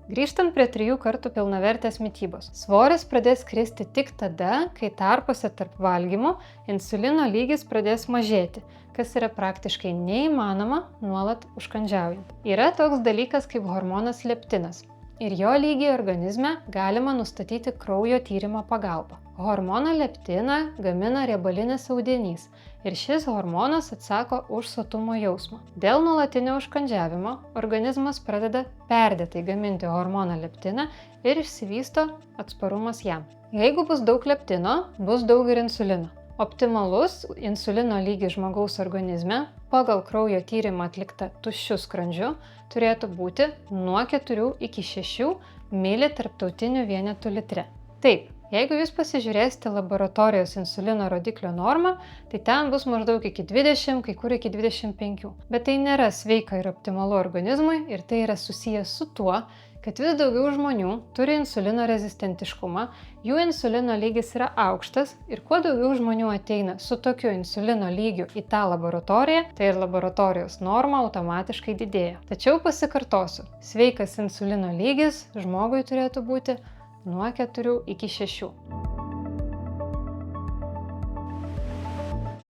Grįžtant prie 3 kartų pilnavertės mitybos. Svoris pradės kristi tik tada, kai tarpuose tarp valgymų insulino lygis pradės mažėti, kas yra praktiškai neįmanoma nuolat užkandžiaujant. Yra toks dalykas kaip hormonas leptinas ir jo lygį organizme galima nustatyti kraujo tyrimo pagalba. Hormoną leptiną gamina riebalinis audinys ir šis hormonas atsako už sotumo jausmą. Dėl nuolatinio užkandžiavimo organizmas pradeda perdėtai gaminti hormoną leptiną ir išsivysto atsparumas jam. Jeigu bus daug leptino, bus daug ir insulino. Optimalus insulino lygis žmogaus organizme pagal kraujo tyrimą atliktą tuščiu skrandžiu turėtų būti nuo 4 iki 6 ml tarptautinių vienetų litre. Taip, jeigu jūs pasižiūrėsite laboratorijos insulino rodiklio normą, tai ten bus maždaug iki 20, kai kur iki 25. Bet tai nėra sveika ir optimalu organizmui ir tai yra susijęs su tuo, kad vis daugiau žmonių turi insulino rezistentiškumą, jų insulino lygis yra aukštas ir kuo daugiau žmonių ateina su tokiu insulino lygiu į tą laboratoriją, tai ir laboratorijos norma automatiškai didėja. Tačiau pasikartosiu, sveikas insulino lygis žmogui turėtų būti nuo 4 iki 6.